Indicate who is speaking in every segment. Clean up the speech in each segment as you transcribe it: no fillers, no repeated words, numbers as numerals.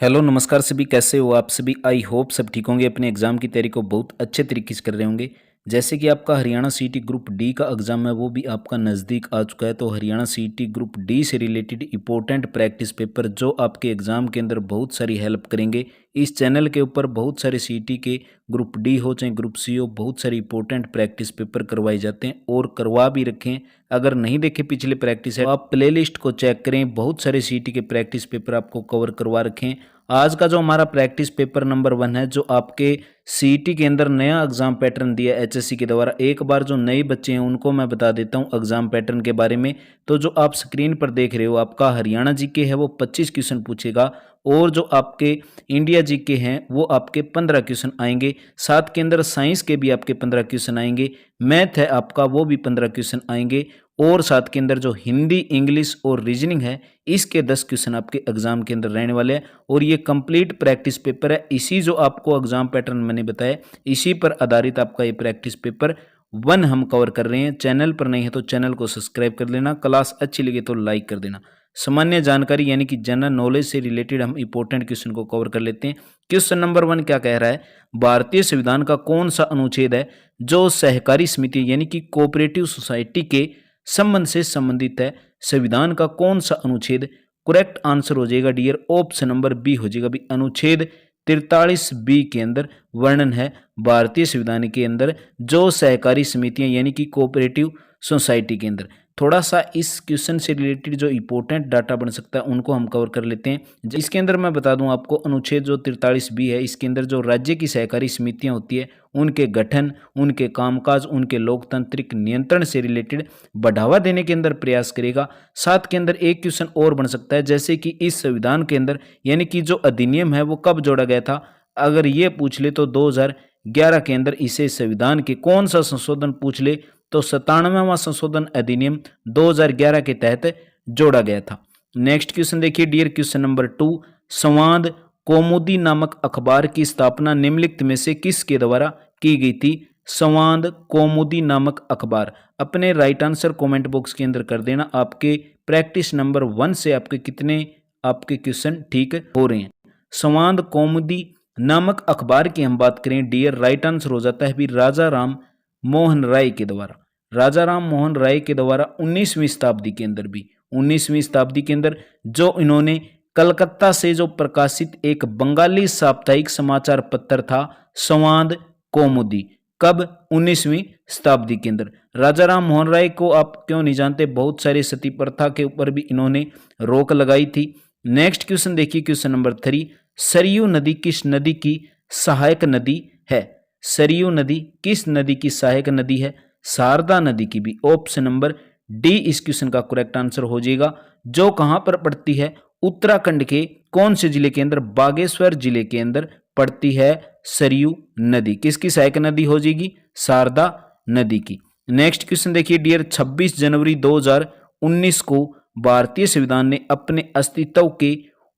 Speaker 1: Hello नमस्कार सभी, कैसे हो आप सभी। आई होप सब ठीक होंगे, अपने एग्जाम की तैयारी को बहुत अच्छे तरीके से कर रहे होंगे। जैसे कि आपका हरियाणा सीईटी ग्रुप डी का एग्जाम है वो भी आपका नज़दीक आ चुका है। तो हरियाणा सीईटी ग्रुप डी से रिलेटेड इंपॉर्टेंट प्रैक्टिस पेपर जो आपके एग्जाम के अंदर बहुत सारी हेल्प करेंगे। इस चैनल के ऊपर बहुत सारे सीईटी के ग्रुप डी हो चाहे ग्रुप सी हो, बहुत सारे इंपॉर्टेंट प्रैक्टिस पेपर करवाए जाते हैं और करवा भी रखें। अगर नहीं देखे पिछले प्रैक्टिस है तो आप प्लेलिस्ट को चेक करें, बहुत सारे सीईटी के प्रैक्टिस पेपर आपको कवर करवा रखें। आज का जो हमारा प्रैक्टिस पेपर नंबर 1 है, जो आपके सीईटी के अंदर नया एग्जाम पैटर्न दिया एचएससी के द्वारा। एक बार जो नए बच्चे हैं उनको मैं बता देता हूं एग्जाम पैटर्न के बारे में। तो जो आप स्क्रीन पर देख रहे हो, आपका हरियाणा जीके है वो 25 क्वेश्चन पूछेगा और जो आपके इंडिया जीके हैं वो आपके 15 क्वेश्चन आएंगे। साथ के अंदर साइंस के भी आपके 15 क्वेश्चन आएंगे, मैथ है आपका वो भी 15 क्वेश्चन आएंगे और साथ के अंदर जो हिंदी, इंग्लिश और रीजनिंग है इसके 10 क्वेश्चन आपके एग्जाम के अंदर रहने वाले हैं। और ये कंप्लीट प्रैक्टिस पेपर है, इसी जो आपको एग्जाम पैटर्न मैंने बताया इसी पर आधारित आपका ये प्रैक्टिस पेपर 1 हम कवर कर रहे हैं। चैनल पर नहीं है तो चैनल को सब्सक्राइब कर लेना, क्लास अच्छी लगे तो लाइक कर देना। सामान्य जानकारी यानी कि जनरल नॉलेज से रिलेटेड हम इंपॉर्टेंट क्वेश्चन को कवर कर लेते हैं। क्वेश्चन नंबर 1 क्या कह रहा है, भारतीय संविधान का कौन सा अनुच्छेद है जो सहकारी समिति यानी कि कोऑपरेटिव सोसाइटी के संबंध से संबंधित है। संविधान का कौन सा अनुच्छेद, करेक्ट आंसर हो जाएगा डियर ऑप्शन नंबर बी हो जाएगा। भी अनुच्छेद 43 बी के अंदर वर्णन है भारतीय संविधान के अंदर जो सहकारी समितियां यानी कि कोऑपरेटिव सोसाइटी के अंदर। थोड़ा सा इस क्वेश्चन से रिलेटेड जो इंपॉर्टेंट डाटा बन सकता है उनको हम कवर कर लेते हैं। इसके अंदर मैं बता दूं आपको, अनुच्छेद जो 43 बी है इसके अंदर जो राज्य की सहकारी समितियां होती है उनके गठन, उनके कामकाज, उनके लोकतांत्रिक नियंत्रण से रिलेटेड बढ़ावा देने के अंदर प्रयास करेगा। साथ के अंदर एक क्वेश्चन और बन सकता है, जैसे कि इस संविधान के अंदर यानी कि जो अधिनियम है वो कब जोड़ा गया था। अगर ये पूछ ले तो 2011 के अंदर इसे संविधान के कौन सा संशोधन पूछ ले तो 97वां संशोधन अधिनियम 2011 के तहत जोड़ा गया था। नेक्स्ट क्वेश्चन देखिए डियर, क्वेश्चन नंबर 2, संवाद कौमुदी नामक अखबार की स्थापना निम्नलिखित में से किसके द्वारा की गई थी। संवाद कौमुदी नामक अखबार, अपने राइट आंसर कमेंट बॉक्स के अंदर कर देना। आपके प्रैक्टिस नंबर 1 से आपके कितने आपके क्वेश्चन ठीक हो रहे हैं। संवाद कौमुदी नामक अखबार की हम बात करें डियर, राइट आंसर हो जाता है भी राजा राम मोहन राय के द्वारा। राजा राम मोहन राय के द्वारा 19वीं शताब्दी के अंदर भी 19वीं शताब्दी के अंदर जो इन्होंने कलकत्ता से जो प्रकाशित एक बंगाली साप्ताहिक समाचार पत्र था संवाद कौमुदी, कब 19वीं शताब्दी के अंदर। राजा राम मोहन राय को आप क्यों नहीं जानते, बहुत सारे सती प्रथा के ऊपर भी इन्होंने रोक लगाई थी। नेक्स्ट क्वेश्चन देखिए, क्वेश्चन नंबर 3, सरयू नदी किस नदी की सहायक नदी है। सरयू नदी किस नदी की सहायक नदी है, शारदा नदी की भी। ऑप्शन नंबर डी इस क्वेश्चन का करेक्ट आंसर हो जाएगा। जो कहां पर पड़ती है, उत्तराखंड के कौन से जिले के अंदर, बागेश्वर जिले के अंदर पड़ती है सरयू नदी। किसकी सहायक नदी हो जाएगी, शारदा नदी की। नेक्स्ट क्वेश्चन देखिए डियर, 26 जनवरी 2019 को भारतीय संविधान ने अपने अस्तित्व के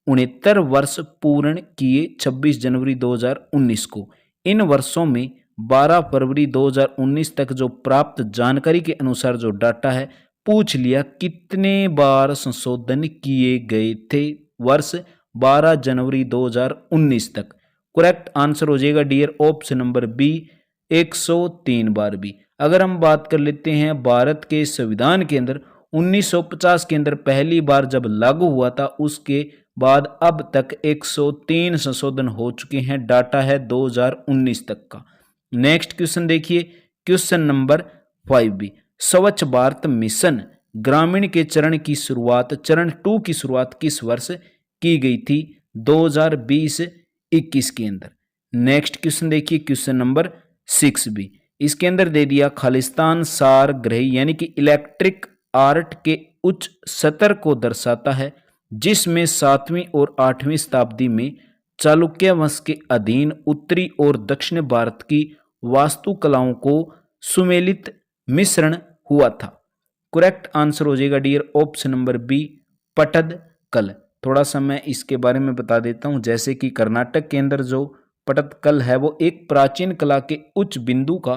Speaker 1: 69 वर्ष पूर्ण किए। 26 जनवरी 2019 को, इन वर्षों में 12 फरवरी 2019 तक जो प्राप्त जानकारी के अनुसार जो डाटा है पूछ लिया कितने बार संशोधन किए गए थे वर्ष 12 जनवरी 2019 तक। करेक्ट आंसर हो जाएगा डियर ऑप्शन नंबर बी 103 बार भी। अगर हम बात कर लेते हैं भारत के संविधान के अंदर 1950 के अंदर पहली बार जब लागू हुआ था, उसके बाद अब तक 103 संशोधन हो चुके हैं। डाटा है 2019 तक का। नेक्स्ट क्वेश्चन देखिए, क्वेश्चन नंबर 5 भी, स्वच्छ भारत मिशन ग्रामीण के चरण की शुरुआत, चरण 2 की शुरुआत किस वर्ष की गई थी, 2020-21 के अंदर। नेक्स्ट क्वेश्चन देखिए, क्वेश्चन नंबर 6 भी, इसके अंदर दे दिया खालिस्तान सार ग्रही यानी कि इलेक्ट्रिक आर्ट के उच्च स्तर को दर्शाता है जिसमें 7वीं और 8वीं शताब्दी में चालुक्य वंश के अधीन उत्तरी और दक्षिण भारत की वास्तुकलाओं को सुमेलित मिश्रण हुआ था। करेक्ट आंसर हो जाएगा डियर ऑप्शन नंबर बी पटदकल। थोड़ा सा मैं इसके बारे में बता देता हूं, जैसे कि कर्नाटक के अंदर जो पटदकल है वो एक प्राचीन कला के उच्च बिंदु का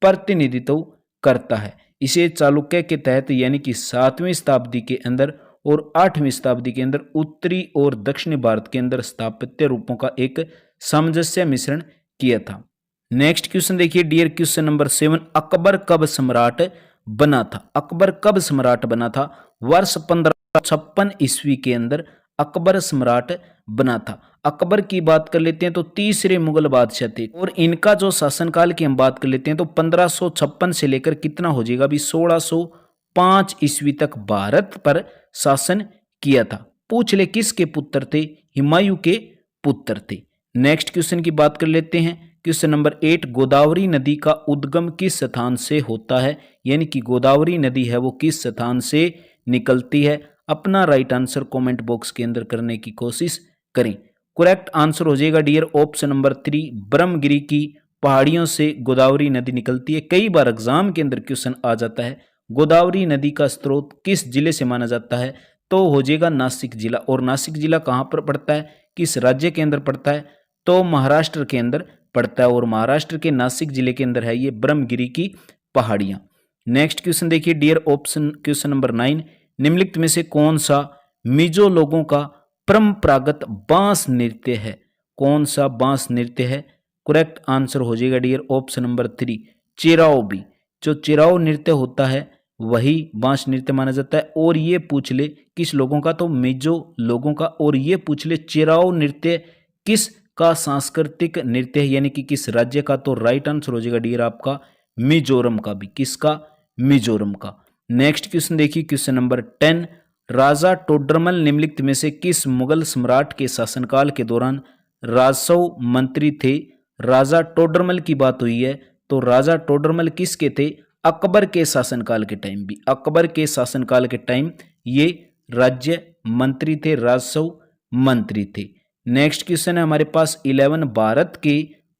Speaker 1: प्रतिनिधित्व करता है। इसे चालुक्य के तहत यानी कि 7वीं शताब्दी के अंदर और 8वीं शताब्दी के अंदर उत्तरी और दक्षिणी भारत के अंदर स्थापत्य रूपों का एक सामंजस्य मिश्रण किया था। नेक्स्ट क्वेश्चन देखिए डियर, क्वेश्चन नंबर 7, अकबर कब सम्राट बना था? अकबर कब सम्राट बना था? वर्ष 1556 ईस्वी के अंदर अकबर सम्राट बना था। अकबर की बात कर लेते हैं तो तीसरे मुगल बादशाह थे और इनका जो शासनकाल की हम बात कर लेते हैं तो 1556 से लेकर कितना हो जाएगा अभी 1605 ईस्वी तक भारत पर शासन किया था। पूछ ले किसके पुत्र थे? हुमायूं के पुत्र थे। नेक्स्ट क्वेश्चन की बात कर लेते हैं, क्वेश्चन नंबर 8, गोदावरी नदी का उद्गम किस स्थान से होता है? यानी कि गोदावरी नदी है वो किस स्थान से निकलती है? अपना राइट आंसर कमेंट बॉक्स के अंदर करने की कोशिश करें। करेक्ट आंसर हो जाएगा डियर ऑप्शन नंबर 3, ब्रह्मगिरी की पहाड़ियों से गोदावरी नदी निकलती है। कई बार एग्जाम के अंदर क्वेश्चन आ जाता है गोदावरी नदी का स्रोत किस जिले से माना जाता है, तो हो जाएगा नासिक जिला। और नासिक जिला कहाँ पर पड़ता है, किस राज्य के अंदर पड़ता है? तो महाराष्ट्र के अंदर पड़ता है और महाराष्ट्र के नासिक जिले के अंदर है ये ब्रह्मगिरी की पहाड़ियां। नेक्स्ट क्वेश्चन देखिए डियर ऑप्शन क्वेश्चन नंबर 9, निम्नलिखित में से कौन सा मिजो लोगों का परंपरागत बांस नृत्य है? कौन सा बांस नृत्य है? करेक्ट आंसर हो जाएगा डियर ऑप्शन नंबर 3, चिराओ बी। जो चिराओ नृत्य होता है वही बांस नृत्य माना जाता है। और ये पूछ ले किस लोगों का, तो मिजो लोगों का। और ये पूछ ले चिराओ नृत्य किस का सांस्कृतिक नृत्य है, यानी कि किस राज्य का, तो राइट आंसर हो जाएगा डियर आपका मिजोरम का भी। किसका? मिजोरम का। नेक्स्ट क्वेश्चन देखिए क्वेश्चन नंबर 10, राजा टोडरमल निम्नलिखित में से किस मुगल सम्राट के शासनकाल के दौरान राजस्व मंत्री थे? राजा टोडरमल की बात हुई है तो राजा टोडरमल किसके थे? अकबर के शासनकाल के टाइम भी, अकबर के शासनकाल के टाइम ये राज्य मंत्री थे, राजस्व मंत्री थे। नेक्स्ट क्वेश्चन है हमारे पास 11, भारत के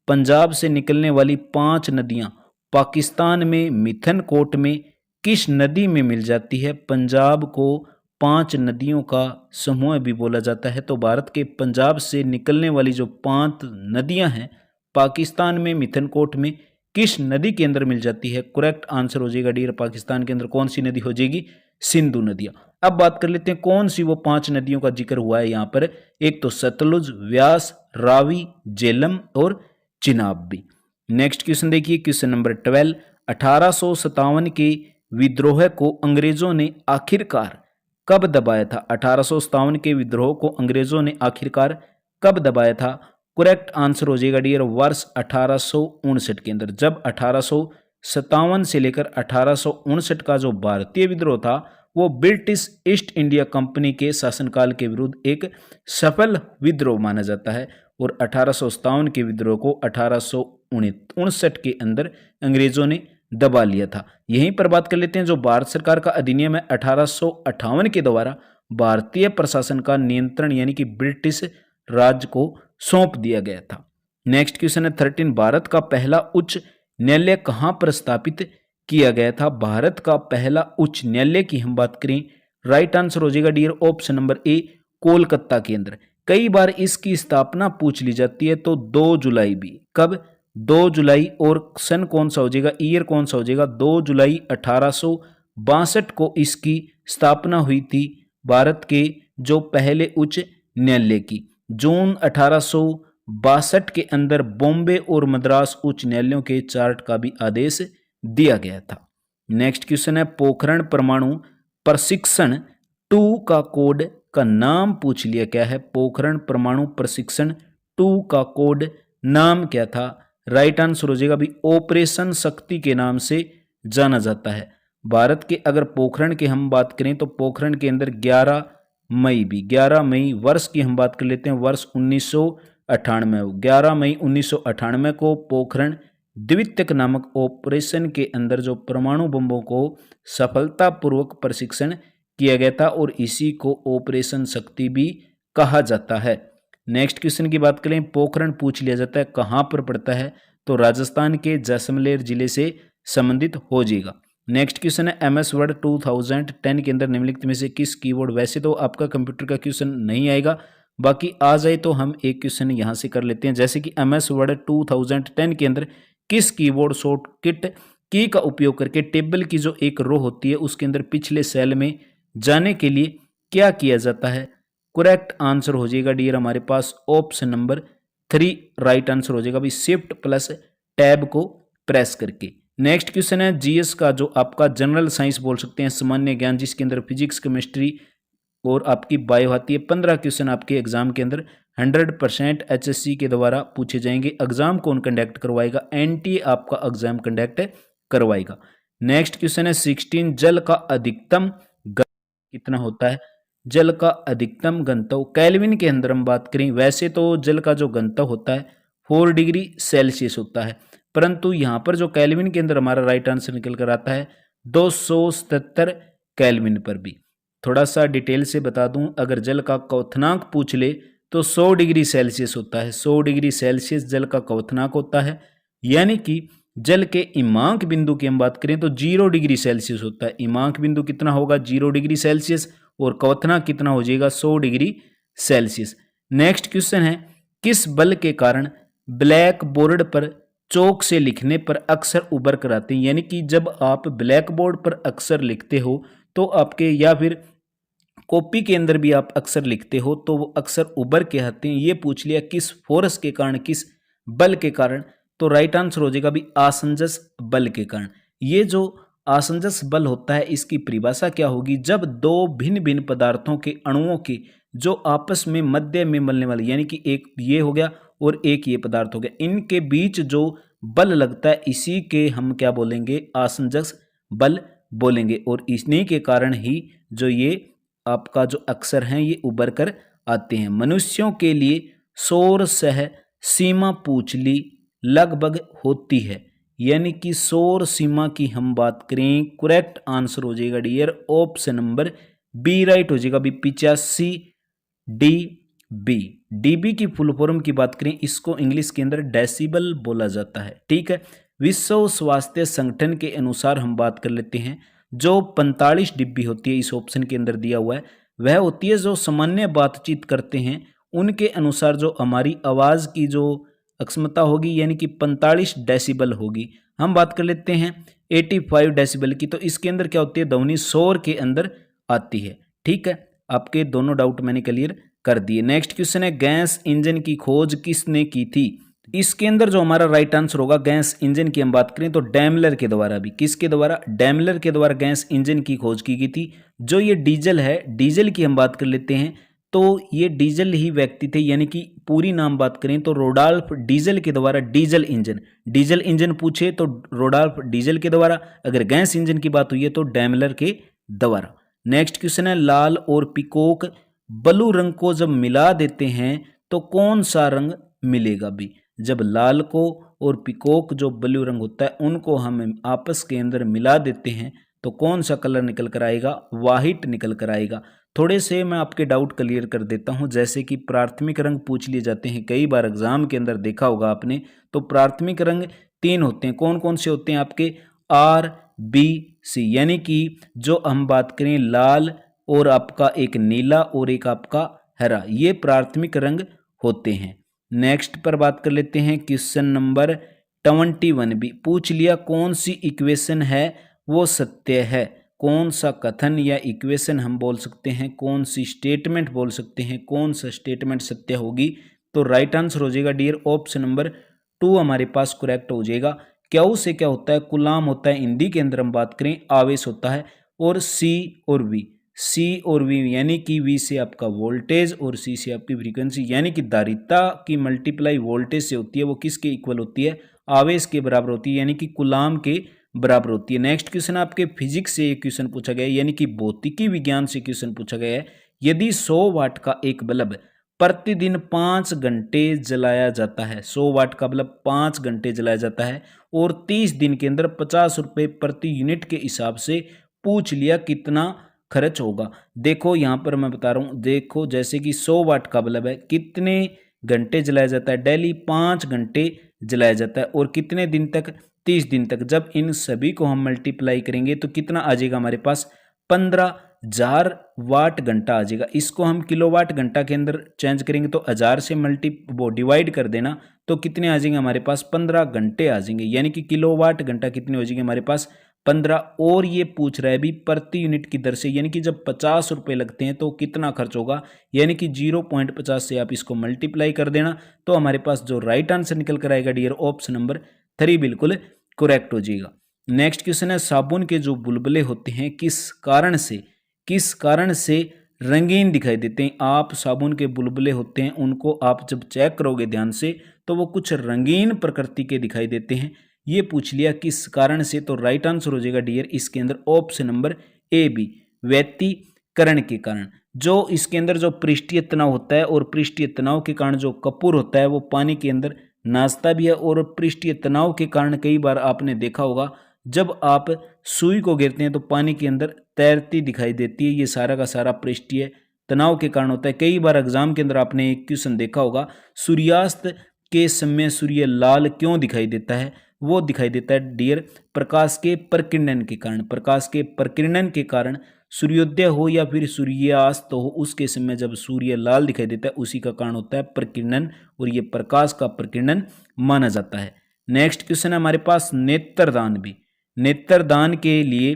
Speaker 1: पंजाब से निकलने वाली 5 नदियां पाकिस्तान में मिथनकोट में किस नदी में मिल जाती है? पंजाब को 5 नदियों का समूह भी बोला जाता है। तो भारत के पंजाब से निकलने वाली जो 5 नदियां हैं पाकिस्तान में मिथनकोट में किस नदी के अंदर मिल जाती है? करेक्ट आंसर हो जाएगा डियर पाकिस्तान के अंदर कौन सी नदी हो जाएगी? सिंधु नदियां। अब बात कर लेते हैं कौन सी वो 5 नदियों का जिक्र हुआ है यहाँ पर। एक तो सतलुज, व्यास, रावी, झेलम और चिनाब भी। नेक्स्ट क्वेश्चन देखिए क्वेश्चन नंबर 12, 1857 के विद्रोह को अंग्रेजों ने आखिरकार कब दबाया था? 1857 के विद्रोह को अंग्रेजों ने आखिरकार कब दबाया था? करेक्ट आंसर हो जाएगा डियर वर्ष 1859 के अंदर। जब 1857 से लेकर 1859 का जो भारतीय विद्रोह था वो ब्रिटिश ईस्ट इंडिया कंपनी के शासनकाल के विरुद्ध एक सफल विद्रोह माना जाता है। और 1857 के विद्रोह को 1859 के अंदर अंग्रेजों ने दबा लिया था। यहीं पर बात कर लेते हैं जो भारत सरकार का अधिनियम है 1858 के द्वारा भारतीय प्रशासन का नियंत्रण यानी कि ब्रिटिश राज को सौंप दिया गया था। नेक्स्ट क्वेश्चन है 13, भारत का पहला उच्च न्यायालय कहां पर स्थापित किया गया था? भारत का पहला उच्च न्यायालय की हम बात करें, राइट आंसर हो जाएगा dear option number A, Kolkata के अंदर। कई बार इसकी स्थापना पूछ ली जाती है तो 2 जुलाई भी, कब? 2 जुलाई। और सन कौन सा हो जाएगा, ईयर कौन सा हो जाएगा? 2 जुलाई 1862 को इसकी स्थापना हुई थी भारत के जो पहले उच्च न्यायालय की। जून 1862 के अंदर बॉम्बे और मद्रास उच्च न्यायालयों के चार्ट का भी आदेश दिया गया था। नेक्स्ट क्वेश्चन है पोखरण परमाणु प्रशिक्षण 2 का कोड का नाम पूछ लिया क्या है? पोखरण परमाणु प्रशिक्षण 2 का कोड नाम क्या था? राइट आंसर हो जाएगा भी ऑपरेशन शक्ति के नाम से जाना जाता है। भारत के अगर पोखरण की हम बात करें तो पोखरण के अंदर 11 मई भी, 11 मई वर्ष की हम बात कर लेते हैं, वर्ष 1998, 11 मई 1998 को पोखरण द्वितीयक नामक ऑपरेशन के अंदर जो परमाणु बमों को सफलतापूर्वक प्रशिक्षण किया गया था और इसी को ऑपरेशन शक्ति भी कहा जाता है। नेक्स्ट क्वेश्चन की बात करें, पोखरण पूछ लिया जाता है कहाँ पर पड़ता है? तो राजस्थान के जैसलमेर जिले से संबंधित हो जाएगा। नेक्स्ट क्वेश्चन है MS वर्ड 2010 के अंदर निम्नलिखित में से किस कीवर्ड, वैसे तो आपका कंप्यूटर का क्वेश्चन नहीं आएगा, बाकी आ जाए तो हम एक क्वेश्चन यहाँ से कर लेते हैं। जैसे कि MS वर्ड 2010 के अंदर किस कीबोर्ड शॉर्टकट की का उपयोग करके टेबल की जो एक रो होती है उसके अंदर पिछले सेल में जाने के लिए क्या किया जाता है? करेक्ट आंसर हो जाएगा डियर हमारे पास ऑप्शन नंबर 3 राइट आंसर हो जाएगा भाई, शिफ्ट प्लस टैब को प्रेस करके। नेक्स्ट क्वेश्चन है जीएस का, जो आपका जनरल साइंस बोल सकते हैं, सामान्य ज्ञान, जिसके अंदर फिजिक्स, केमिस्ट्री और आपकी बायो आती है। 15 क्वेश्चन आपके एग्जाम के अंदर 100% एचएससी के द्वारा पूछे जाएंगे। एग्जाम कौन कंडक्ट करवाएगा? एनटीए आपका एग्जाम कंडक्ट करवाएगा। नेक्स्ट क्वेश्चन है 16, जल का अधिकतम कितना होता है? जल का अधिकतम घनत्व केल्विन के अंदर हम बात करें, वैसे तो जल का जो घनत्व होता है 4 डिग्री सेल्सियस होता है, परंतु यहाँ पर जो केल्विन के अंदर हमारा राइट आंसर निकल कर आता है 277 केल्विन पर भी। थोड़ा सा डिटेल से बता दूं, अगर जल का क्वथनांक पूछ ले तो 100 डिग्री सेल्सियस होता है। 100 डिग्री सेल्सियस जल का क्वथनांक होता है, यानी कि जल के इमांक बिंदु की हम बात करें तो 0 डिग्री सेल्सियस होता है। इमांक बिंदु कितना होगा? 0 डिग्री सेल्सियस, और क्वथनांक कितना हो जाएगा? 100 डिग्री सेल्सियस। नेक्स्ट क्वेश्चन है, किस बल के कारण ब्लैक बोर्ड पर चौक से लिखने पर अक्षर उभर कर आते हैं? यानी कि जब आप ब्लैक बोर्ड पर अक्षर लिखते हो तो आपके, या फिर कॉपी के अंदर भी आप अक्षर लिखते हो तो वो अक्षर उभर के आते हैं। ये पूछ लिया किस फोर्स के कारण, किस बल के कारण, तो राइट आंसर हो जाएगा भी आसंजस बल के कारण। ये जो आसंजस बल होता है इसकी परिभाषा क्या होगी? जब दो भिन्न भिन्न पदार्थों के अणुओं के जो आपस में मध्य में मिलने वाले, यानी कि एक ये हो गया और एक ये पदार्थ हो गया, इनके बीच जो बल लगता है इसी के हम क्या बोलेंगे? आसंजस बल बोलेंगे। और इन्हीं के कारण ही जो ये आपका जो अक्षर हैं ये उभर कर आते हैं। मनुष्यों के लिए सौर सह सीमा पूंछली लगभग होती है, यानी कि सौर सीमा की हम बात करें, करेक्ट आंसर हो जाएगा dear option number B right हो जाएगा भी 85 डीबी। डीबी की फुल फॉर्म की बात करें, इसको इंग्लिश के अंदर डेसिबल बोला जाता है। ठीक है, विश्व स्वास्थ्य संगठन के अनुसार हम बात कर लेते हैं, जो 45 डिब्बी होती है इस ऑप्शन के अंदर दिया हुआ है, वह होती है जो सामान्य बातचीत करते हैं उनके अनुसार जो हमारी आवाज़ की जो अक्षमता होगी, यानी कि 45 डेसिबल होगी। हम बात कर लेते हैं 85 डेसिबल की, तो इसके अंदर क्या होती है? ध्वनि शोर के अंदर आती है। ठीक है, आपके दोनों डाउट मैंने क्लियर कर दिए। नेक्स्ट क्वेश्चन है, गैस इंजन की खोज किसने की थी? इसके अंदर जो हमारा राइट आंसर होगा, गैस इंजन की हम बात करें तो डैमलर के द्वारा भी। किसके द्वारा? डैमलर के द्वारा गैस इंजन की खोज की गई थी। जो ये डीजल है, डीजल की हम बात कर लेते हैं तो ये डीजल ही व्यक्ति थे, यानी कि पूरी नाम बात करें तो रोडॉल्फ डीजल के द्वारा डीजल इंजन पूछे तो रोडॉल्फ डीजल के द्वारा, अगर गैस इंजन की बात हुई है तो डैमलर के द्वारा। नेक्स्ट क्वेश्चन है, लाल और पिकॉक ब्लू रंग को जब मिला देते हैं तो कौन सा रंग मिलेगा भी? जब लाल को और पिकॉक जो ब्लू रंग होता है उनको हम आपस के अंदर मिला देते हैं तो कौन सा कलर निकल कर आएगा? वाइट निकल कर आएगा। थोड़े से मैं आपके डाउट क्लियर कर देता हूं, जैसे कि प्राथमिक रंग पूछ लिए जाते हैं कई बार एग्जाम के अंदर, देखा होगा आपने, तो प्राथमिक रंग 3 होते हैं। कौन कौन से होते हैं आपके? आर बी सी, यानी कि जो हम बात करें लाल और आपका एक नीला और एक आपका हरा, ये प्राथमिक रंग होते हैं। नेक्स्ट पर बात कर लेते हैं, क्वेश्चन नंबर 21 भी पूछ लिया, कौन सी इक्वेशन है वो सत्य है? कौन सा कथन या इक्वेशन हम बोल सकते हैं, कौन सी स्टेटमेंट बोल सकते हैं, कौन सा स्टेटमेंट सत्य होगी? तो राइट आंसर हो जाएगा डियर ऑप्शन नंबर 2 हमारे पास करेक्ट हो जाएगा। क्यू से क्या होता है? कुलाम होता है, हिंदी के अंदर हम बात करें आवेश होता है, और सी और वी यानी कि वी से आपका वोल्टेज और सी से आपकी फ्रीक्वेंसी, यानी कि धारिता की मल्टीप्लाई वोल्टेज से होती है, वो किसके इक्वल होती है? आवेश के बराबर होती है, यानी कि कुलाम के बराबर होती है। नेक्स्ट क्वेश्चन आपके फिजिक्स से एक क्वेश्चन पूछा गया है, यानी कि भौतिकी विज्ञान से क्वेश्चन पूछा गया है, यदि 100 वाट का एक बल्ब प्रतिदिन 5 घंटे जलाया जाता है, 100 वाट का बल्ब 5 घंटे जलाया जाता है और 30 दिन के अंदर 50 रुपये प्रति यूनिट के हिसाब से पूछ लिया कितना खर्च होगा? देखो यहाँ पर मैं बता रहा हूँ, देखो जैसे कि 100 वाट का बल्ब है, कितने घंटे जलाया जाता है? डेली 5 घंटे जलाया जाता है, और कितने दिन तक? 30 दिन तक। जब इन सभी को हम मल्टीप्लाई करेंगे तो कितना आ जाएगा हमारे पास? 15,000 वाट घंटा आ जाएगा। इसको हम किलोवाट घंटा के अंदर चेंज करेंगे तो 1000 से वो डिवाइड कर देना तो कितने आ जाएंगे हमारे पास? 15 घंटे आ जाएंगे, यानी कि किलोवाट घंटा कितने हो जाएंगे हमारे पास? 15 और ये पूछ रहा है भी प्रति यूनिट की दर से, यानी कि जब 50 रुपये लगते हैं तो कितना खर्च होगा, यानी कि 0.50 से आप इसको मल्टीप्लाई कर देना तो हमारे पास जो राइट आंसर निकल कर आएगा डियर ऑप्शन नंबर 3 बिल्कुल करेक्ट हो जाएगा। नेक्स्ट क्वेश्चन है साबुन के जो बुलबुले होते हैं किस कारण से रंगीन दिखाई देते हैं। आप साबुन के बुलबुले होते हैं उनको आप जब चेक करोगे ध्यान से तो वो कुछ रंगीन प्रकृति के दिखाई देते हैं। ये पूछ लिया किस कारण से, तो राइट आंसर हो जाएगा डियर इसके अंदर ऑप्शन नंबर ए बी, व्यतिकरण के कारण। जो इसके अंदर जो पृष्ठीय तनाव होता है और पृष्ठीय तनाव के कारण जो कपूर होता है वो पानी के अंदर नाचता भी है, और पृष्ठीय तनाव के कारण कई बार आपने देखा होगा जब आप सुई को गिरते हैं तो पानी के अंदर तैरती दिखाई देती है। ये सारा का सारा पृष्ठीय तनाव के कारण होता है। कई बार एग्जाम के अंदर आपने एक क्वेश्चन देखा होगा, सूर्यास्त के समय सूर्य लाल क्यों दिखाई देता है। वो दिखाई देता है डियर प्रकाश के प्रकीर्णन के कारण। प्रकाश के प्रकीर्णन के कारण सूर्योदय हो या फिर सूर्यास्त हो, उसके समय जब सूर्य लाल दिखाई देता है उसी का कारण होता है प्रकीर्णन, और ये प्रकाश का प्रकीर्णन माना जाता है। नेक्स्ट क्वेश्चन है हमारे पास नेत्रदान भी। नेत्रदान के लिए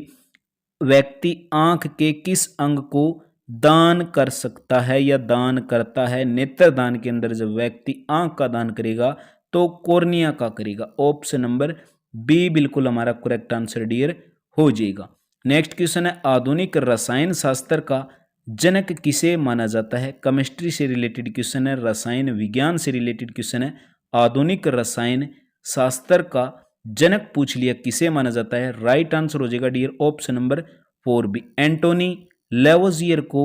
Speaker 1: व्यक्ति आंख के किस अंग को दान कर सकता है या दान करता है। नेत्रदान के अंदर जब व्यक्ति आंख का दान करेगा तो कॉर्निया का करेगा। ऑप्शन नंबर बी बिल्कुल हमारा करेक्ट आंसर डियर हो जाएगा। नेक्स्ट क्वेश्चन है आधुनिक रसायन शास्त्र का जनक किसे माना जाता है। केमिस्ट्री से रिलेटेड क्वेश्चन है, रसायन विज्ञान से रिलेटेड क्वेश्चन है। आधुनिक रसायन शास्त्र का जनक पूछ लिया किसे माना जाता है। राइट आंसर हो जाएगा dear option number 4 B, Antoine Lavoisier को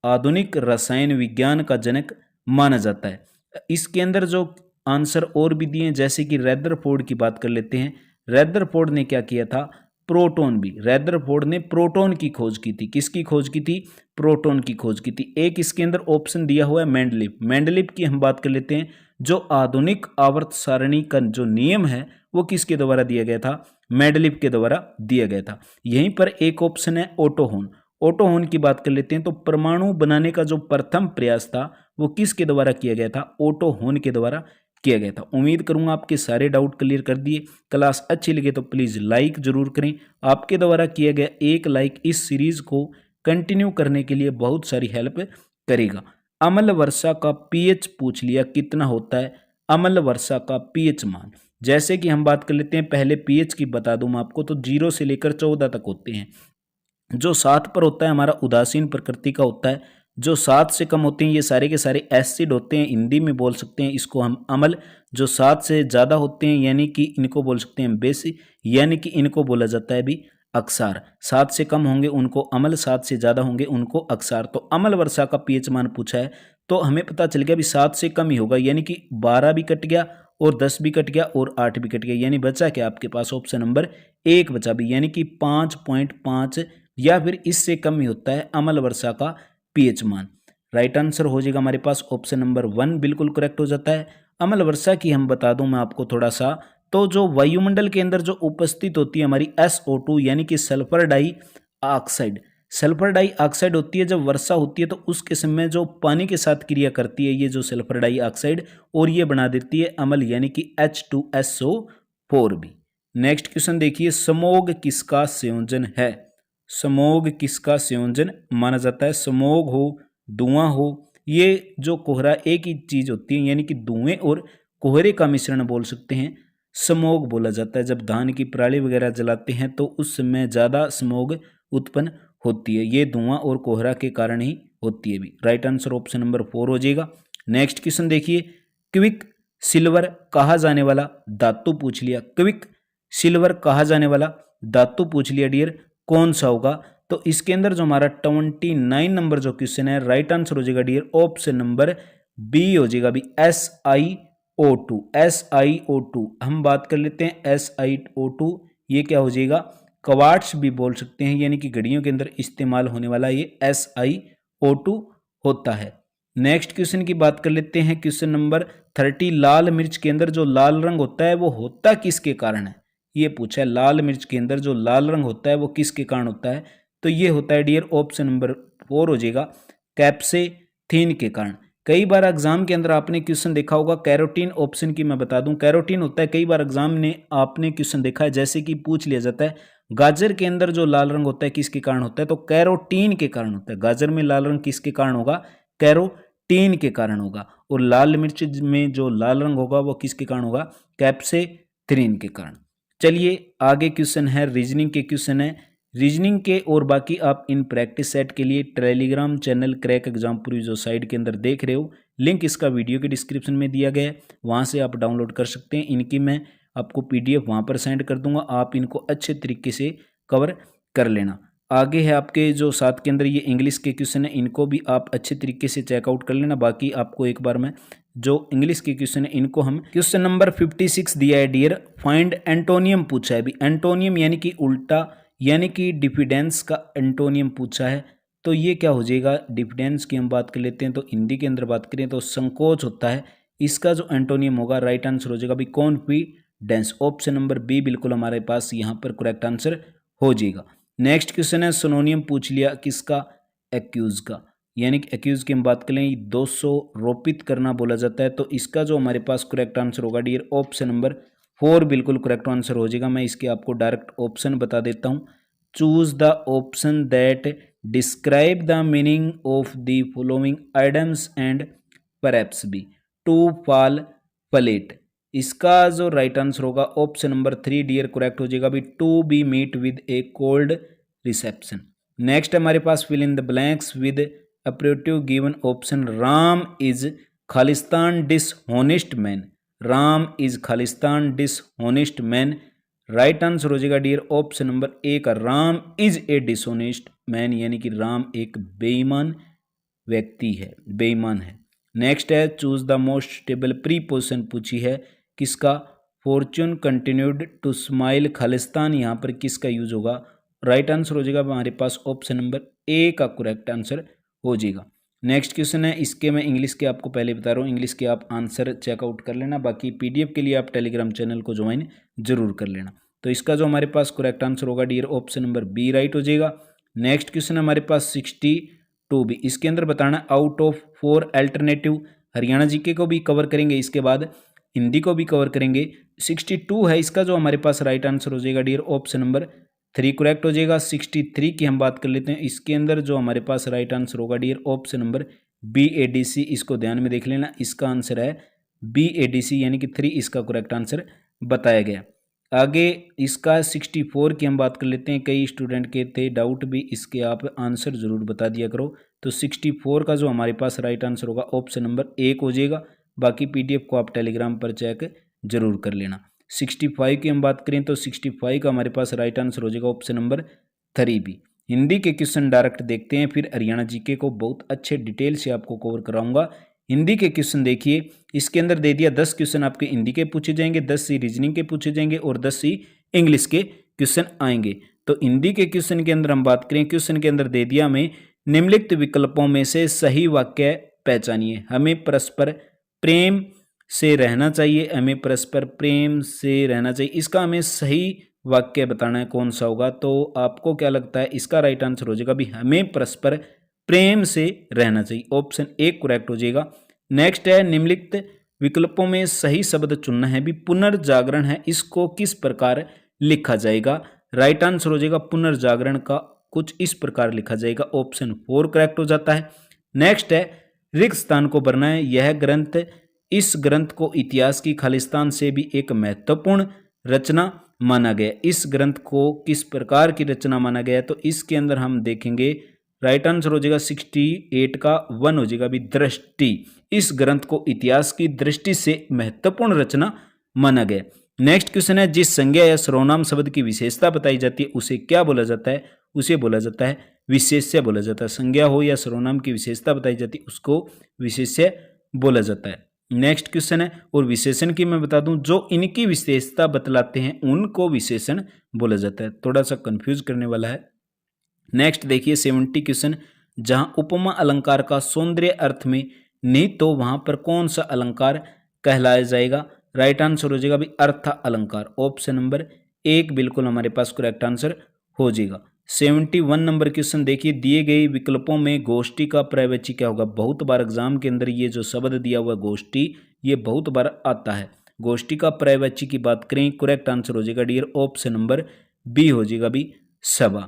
Speaker 1: आधुनिक रसायन विज्ञान का जनक माना जाता है। इसके अंदर जो आंसर और भी दिए जैसे कि रदरफोर्ड की बात कर लेते हैं। रदरफोर्ड ने क्या किया था, प्रोटॉन भी, रदरफोर्ड ने प्रोटॉन की खोज की थी। किसकी खोज की थी, प्रोटॉन की खोज की थी। एक इसके अंदर ऑप्शन दिया हुआ है मेंडलीव। मेंडलीव की हम बात कर लेते हैं। जो आधुनिक आवर्त सारणी का जो नियम है वो किसके द्वारा दिया गया था, मेंडलीव के द्वारा दिया गया था। यहीं पर एक ऑप्शन है ओटो होन। ओटो होन की बात कर लेते हैं तो परमाणु बनाने का जो प्रथम प्रयास था वो किसके द्वारा किया गया था, ओटो होन के द्वारा किया गया था। उम्मीद करूंगा आपके सारे डाउट क्लियर कर दिए। क्लास अच्छी लगे तो प्लीज़ लाइक जरूर करें। आपके द्वारा किया गया एक लाइक इस सीरीज को कंटिन्यू करने के लिए बहुत सारी हेल्प करेगा। अम्ल वर्षा का पीएच पूछ लिया कितना होता है, अम्ल वर्षा का पीएच मान। जैसे कि हम बात कर लेते हैं, पहले पीएच की बता दूं मैं आपको, तो 0 से लेकर 14 तक होते हैं। जो 7 पर होता है हमारा उदासीन प्रकृति का होता है। जो 7 से कम होते हैं ये सारे के सारे एसिड होते हैं, हिंदी में बोल सकते हैं इसको हम अम्ल। जो 7 से ज़्यादा होते हैं यानी कि इनको बोल सकते हैं बेसिक, यानी कि इनको बोला जाता है भी अक्षार। 7 से कम होंगे उनको अम्ल, 7 से ज़्यादा होंगे उनको अक्षार। तो अम्ल वर्षा का पीएच मान पूछा है तो हमें पता चल गया भी 7 से कम ही होगा, यानी कि 12 भी कट गया और 10 भी कट गया और 8 भी कट गया, यानी बचा क्या आपके पास ऑप्शन नंबर 1 बचा भी, यानी कि 5.5 या फिर इससे कम ही होता है अम्ल वर्षा का पीएच मान। राइट आंसर हो जाएगा हमारे पास ऑप्शन नंबर 1 बिल्कुल करेक्ट हो जाता है। अम्ल वर्षा की हम बता दूं मैं आपको थोड़ा सा, तो जो वायुमंडल के अंदर जो उपस्थित होती है हमारी SO2 यानी कि सल्फर डाइऑक्साइड, सल्फर डाइऑक्साइड होती है जब वर्षा होती है तो उसके समय जो पानी के साथ क्रिया करती है ये जो सल्फर डाइऑक्साइड, और ये बना देती है अम्ल यानी कि H2SO4 भी। नेक्स्ट क्वेश्चन देखिए, समोग किसका संयोजन है। समोग किसका संयोजन माना जाता है। समोग हो, धुआं हो, ये जो कोहरा एक ही चीज होती है, यानी कि धुएं और कोहरे का मिश्रण बोल सकते हैं, समोग बोला जाता है। जब धान की पराली वगैरह जलाते हैं तो उस समय ज़्यादा स्मोग उत्पन्न होती है, ये धुआं और कोहरा के कारण ही होती है भी। राइट आंसर ऑप्शन नंबर 4 हो जाएगा। नेक्स्ट क्वेश्चन देखिए, क्विक सिल्वर कहा जाने वाला धातु पूछ लिया। क्विक सिल्वर कहा जाने वाला धातु पूछ लिया डियर, कौन सा होगा। तो इसके अंदर जो हमारा 29 नंबर जो क्वेश्चन है, राइट आंसर हो जाएगा डियर ऑप्शन नंबर बी हो जाएगा भी, SiO2। SiO2 हम बात कर लेते हैं, SiO2 ये क्या हो जाएगा, क्वार्ट्ज भी बोल सकते हैं, यानी कि घड़ियों के अंदर इस्तेमाल होने वाला ये SiO2 होता है। नेक्स्ट क्वेश्चन की बात कर लेते हैं, क्वेश्चन नंबर 30, लाल मिर्च के अंदर जो लाल रंग होता है वो होता किसके कारण है, ये पूछा है। लाल मिर्च के अंदर जो लाल रंग होता है वो किसके कारण होता है, तो ये होता है डियर ऑप्शन नंबर 4 हो जाएगा, कैप्सेथीन के कारण। कई बार एग्जाम के अंदर आपने क्वेश्चन देखा होगा कैरोटीन, ऑप्शन की मैं बता दूं कैरोटीन होता है। कई बार एग्जाम ने आपने क्वेश्चन देखा है जैसे कि पूछ लिया जाता है गाजर के अंदर जो लाल रंग होता है किसके कारण होता है, तो कैरोटीन के कारण होता है। गाजर में लाल रंग किसके कारण होगा, कैरोटीन के कारण होगा। और लाल मिर्च में जो लाल रंग होगा वो किसके कारण होगा, कैप्सेथ्रीन के कारण। चलिए आगे क्वेश्चन है, रीजनिंग के क्वेश्चन है। रीजनिंग के और बाकी आप इन प्रैक्टिस सेट के लिए टेलीग्राम चैनल क्रैक एग्जाम पूरी जो साइट के अंदर देख रहे हो, लिंक इसका वीडियो के डिस्क्रिप्शन में दिया गया है, वहाँ से आप डाउनलोड कर सकते हैं। इनकी मैं आपको पीडीएफ वहाँ पर सेंड कर दूंगा, आप इनको अच्छे तरीके से कवर कर लेना। आगे है आपके जो साथ के अंदर ये इंग्लिश के क्वेश्चन है, इनको भी आप अच्छे तरीके से चेकआउट कर लेना। बाकी आपको एक बार मैं जो इंग्लिश के क्वेश्चन है इनको हम क्वेश्चन नंबर 56 दिया है डियर, फाइंड एंटोनियम पूछा है। अभी एंटोनियम यानी कि उल्टा, यानी कि डिफिडेंस का एंटोनियम पूछा है। तो ये क्या हो जाएगा, डिफिडेंस की हम बात कर लेते हैं तो हिंदी के अंदर बात करें तो संकोच होता है। इसका जो एंटोनियम होगा राइट आंसर हो जाएगा भी कॉन्फिडेंस। ऑप्शन नंबर बी बिल्कुल हमारे पास यहाँ पर करेक्ट आंसर हो जाएगा। नेक्स्ट क्वेश्चन है, सिनोनियम पूछ लिया किसका, एक्यूज का, यानी कि एक्यूज की हम बात करें दोषारोपित करना बोला जाता है। तो इसका जो हमारे पास करेक्ट आंसर होगा डियर ऑप्शन नंबर 4 बिल्कुल करेक्ट आंसर हो जाएगा। मैं इसके आपको डायरेक्ट ऑप्शन बता देता हूँ। Choose the option that describe the meaning of the following items and perhaps be to fall plate. इसका जो राइट आंसर होगा ऑप्शन नंबर 3 डियर करेक्ट हो जाएगा भी to be meet with a cold reception. Next हमारे पास fill in the blanks with appropriate given option. Ram is Khalistan dishonest man. Ram is Khalistan dishonest man. Right answer हो जाएगा डियर ऑप्शन नंबर ए का, Ram is a dishonest man, यानी कि राम एक बेईमान व्यक्ति है, बेईमान है। नेक्स्ट है, choose the most stable preposition पूछी है किसका, fortune continued to smile Khalistan, यहाँ पर किसका यूज होगा, राइट आंसर हो जाएगा हमारे पास ऑप्शन नंबर ए का करेक्ट आंसर हो जाएगा। नेक्स्ट क्वेश्चन है, इसके मैं इंग्लिश के आपको पहले बता रहा हूँ, इंग्लिश के आप आंसर चेकआउट कर लेना, बाकी पीडीएफ के लिए आप टेलीग्राम चैनल को ज्वाइन जरूर कर लेना। तो इसका जो हमारे पास करेक्ट आंसर होगा dear option number B right हो जाएगा। नेक्स्ट क्वेश्चन हमारे पास 62 भी, इसके अंदर बताना out of 4 alternative. Haryana GK को भी कवर करेंगे, इसके बाद हिंदी को भी कवर करेंगे। 62 है इसका जो हमारे पास राइट आंसर हो जाएगा डियर ऑप्शन नंबर 3 करेक्ट हो जाएगा। 63 की हम बात कर लेते हैं, इसके अंदर जो हमारे पास राइट आंसर होगा डियर ऑप्शन नंबर BADC, इसको ध्यान में देख लेना, इसका आंसर है BADC यानी कि 3 इसका करेक्ट आंसर बताया गया। आगे इसका 64 की हम बात कर लेते हैं, कई स्टूडेंट के थे डाउट भी, इसके आप आंसर जरूर बता दिया करो। तो 64 का जो हमारे पास राइट आंसर होगा ऑप्शन नंबर 1 हो जाएगा। बाकी पीडीएफ को आप टेलीग्राम पर चेक जरूर कर लेना। 65 की हम बात करें तो 65 का हमारे पास राइट आंसर हो जाएगा ऑप्शन नंबर 3 भी। हिंदी के क्वेश्चन डायरेक्ट देखते हैं, फिर हरियाणा जीके को बहुत अच्छे डिटेल से आपको कवर कराऊंगा। हिंदी के क्वेश्चन देखिए, इसके अंदर दे दिया 10 क्वेश्चन आपके हिंदी के पूछे जाएंगे, 10 सी रीजनिंग के पूछे जाएंगे और 10 सी इंग्लिश के क्वेश्चन आएंगे। तो हिंदी के क्वेश्चन के अंदर हम बात करें, क्वेश्चन के अंदर दे दिया हमें निम्नलिखित विकल्पों में से सही वाक्य पहचानिए। हमें परस्पर प्रेम से रहना चाहिए, हमें परस्पर प्रेम से रहना चाहिए, इसका हमें सही वाक्य बताना है कौन सा होगा। तो आपको क्या लगता है, इसका राइट आंसर हो जाएगा भी हमें परस्पर प्रेम से रहना चाहिए, ऑप्शन 1 करेक्ट हो जाएगा। नेक्स्ट है, निम्नलिखित विकल्पों में सही शब्द चुनना है भी पुनर्जागरण है, इसको किस प्रकार लिखा जाएगा, राइट आंसर हो जाएगा पुनर्जागरण का कुछ इस प्रकार लिखा जाएगा, ऑप्शन 4 करेक्ट हो जाता है। नेक्स्ट है, रिक्त स्थान को भरना है, यह ग्रंथ, इस ग्रंथ को इतिहास की खालिस्तान से भी एक महत्वपूर्ण रचना माना गया। इस ग्रंथ को किस प्रकार की रचना माना गया है, तो इसके अंदर हम देखेंगे राइट आंसर हो जाएगा 68 का 1 हो जाएगा भी दृष्टि। इस ग्रंथ को इतिहास की दृष्टि से महत्वपूर्ण रचना माना गया। नेक्स्ट क्वेश्चन है, जिस संज्ञा या सर्वनाम शब्द की विशेषता बताई जाती है उसे क्या बोला जाता है, उसे बोला जाता है विशेष्य बोला जाता है। संज्ञा हो या सर्वनाम की विशेषता बताई जाती है उसको विशेष्य बोला जाता है। नेक्स्ट क्वेश्चन है, और विशेषण की मैं बता दूं, जो इनकी विशेषता बतलाते हैं उनको विशेषण बोला जाता है। थोड़ा सा कंफ्यूज करने वाला है। नेक्स्ट देखिए 70 क्वेश्चन, जहां उपमा अलंकार का सौंदर्य अर्थ में नहीं तो वहां पर कौन सा अलंकार कहलाया जाएगा, राइट आंसर हो जाएगा भी अर्थ अलंकार, ऑप्शन नंबर 1 बिल्कुल हमारे पास करेक्ट आंसर हो जाएगा। 71 नंबर क्वेश्चन देखिए, दिए गए विकल्पों में गोष्ठी का पर्यायवाची क्या होगा। बहुत बार एग्जाम के अंदर ये जो शब्द दिया हुआ गोष्ठी, ये बहुत बार आता है। गोष्ठी का पर्यायवाची की बात करें, करेक्ट आंसर हो जाएगा डियर ऑप्शन नंबर बी हो जाएगा भी सभा।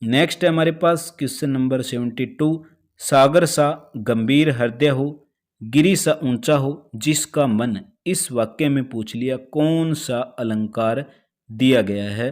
Speaker 1: नेक्स्ट है हमारे पास क्वेश्चन नंबर 72, सागर सा गंभीर हृदय हो, गिरी सा ऊंचा हो, जिसका मन। इस वाक्य में पूछ लिया कौन सा अलंकार दिया गया है।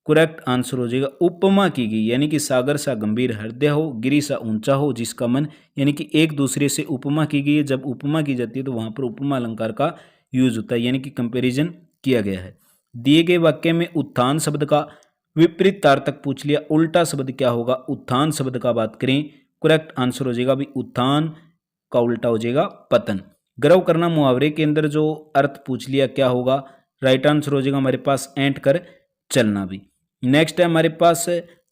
Speaker 1: करेक्ट आंसर हो जाएगा उपमा की गई, यानी कि सागर सा गंभीर हृदय हो, गिरी सा ऊंचा हो, जिसका मन, यानी कि एक दूसरे से उपमा की गई है। जब उपमा की जाती है तो वहां पर उपमा अलंकार का यूज होता है, यानी कि कंपैरिजन किया गया है। दिए गए वाक्य में उत्थान शब्द का विपरीत तार्थक पूछ लिया, उल्टा शब्द क्या होगा। उत्थान शब्द का बात करें, करेक्ट आंसर हो जाएगा भी उत्थान का उल्टा हो जाएगा पतन। गर्व करना मुहावरे के अंदर जो अर्थ पूछ लिया क्या होगा, राइट आंसर हो जाएगा हमारे पास ऐंठ कर चलना भी। नेक्स्ट है हमारे पास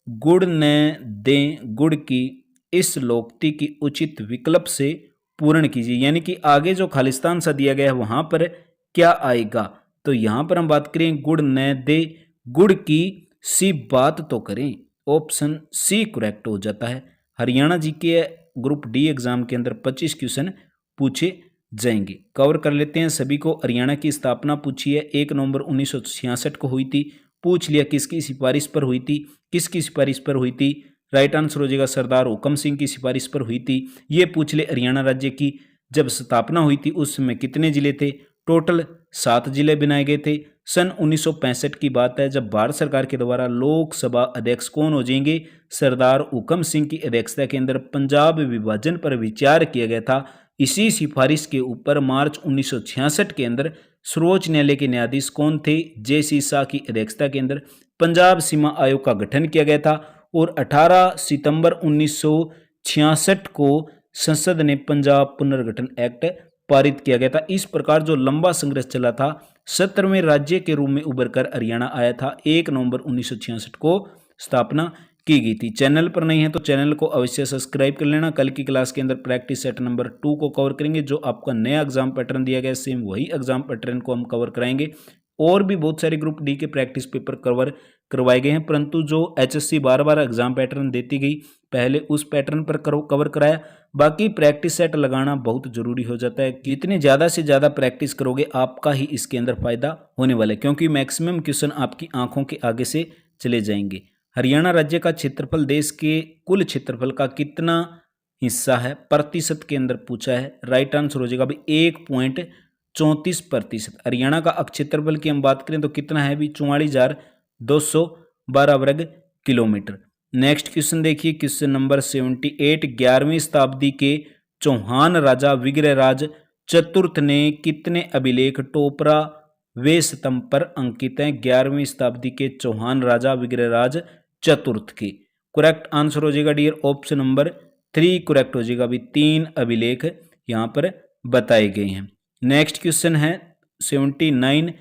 Speaker 1: गुड़ न दें गुड़ की, इस लोकोक्ति की उचित विकल्प से पूर्ण कीजिए, यानी कि आगे जो खालिस्तान सा दिया गया है वहां पर क्या आएगा। तो यहां पर हम बात करें गुड़ न दे गुड़ की सी बात तो करें, ऑप्शन सी करेक्ट हो जाता है। हरियाणा जी के ग्रुप डी एग्जाम के अंदर 25 क्वेश्चन पूछे जाएंगे, कवर कर लेते हैं सभी को। हरियाणा की स्थापना पूछी है, 1 नवंबर 1966 को हुई थी। पूछ लिया किसकी सिफारिश पर हुई थी, किसकी सिफारिश पर हुई थी। राइट आंसर हो जाएगा सरदार हुकम सिंह की सिफारिश पर हुई थी। ये पूछ ले हरियाणा राज्य की जब स्थापना हुई थी उस समय कितने जिले थे, टोटल 7 जिले बनाए गए थे। सन 1965 की बात है जब भारत सरकार के द्वारा लोकसभा अध्यक्ष कौन हो जाएंगे, सरदार हुकम सिंह की अध्यक्षता के अंदर पंजाब विभाजन पर विचार किया गया था। इसी सिफारिश के ऊपर मार्च 1966 के अंदर सर्वोच्च न्यायालय के न्यायाधीश कौन थे, जे.सी. शाह की अध्यक्षता के अंदर पंजाब सीमा आयोग का गठन किया गया था और 18 सितंबर 1966 को संसद ने पंजाब पुनर्गठन एक्ट पारित किया गया था। इस प्रकार जो लंबा संघर्ष चला था, 17वें राज्य के रूप में उभर कर हरियाणा आया था। 1 नवंबर 1966 को स्थापना की गई थी। चैनल पर नहीं है तो चैनल को अवश्य सब्सक्राइब कर लेना। कल की क्लास के अंदर प्रैक्टिस सेट नंबर 2 को कवर करेंगे। जो आपका नया एग्जाम पैटर्न दिया गया है सेम वही एग्जाम पैटर्न को हम कवर कराएंगे। और भी बहुत सारे ग्रुप डी के प्रैक्टिस पेपर कवर करवाए गए हैं, परंतु जो एचएससी बार एग्जाम पैटर्न देती गई पहले उस पैटर्न पर कवर कराया। बाकी प्रैक्टिस सेट लगाना बहुत जरूरी हो जाता है। जितने ज़्यादा से ज़्यादा प्रैक्टिस करोगे आपका ही इसके अंदर फायदा होने वाला है, क्योंकि मैक्सिमम क्वेश्चन आपकी आंखों के आगे से चले जाएंगे। हरियाणा राज्य का क्षेत्रफल देश के कुल क्षेत्रफल का कितना हिस्सा है, प्रतिशत के अंदर पूछा है। राइट आंसर हो जाएगा भाई 1.34%। हरियाणा का क्षेत्रफल की हम बात करें तो कितना है भी 44,212 वर्ग किलोमीटर। नेक्स्ट क्वेश्चन देखिए, क्वेश्चन नंबर 78, 11वीं शताब्दी के चौहान राजा विग्रहराज चतुर्थ ने कितने अभिलेख टोपरा वे स्तंभ पर अंकित हैं। 11वीं शताब्दी के चौहान राजा विग्रहराज चतुर्थ के। करेक्ट आंसर हो जाएगा डियर ऑप्शन नंबर 3 करेक्ट हो जाएगा अभी 3 अभिलेख यहां पर बताए गए हैं। नेक्स्ट क्वेश्चन है 79,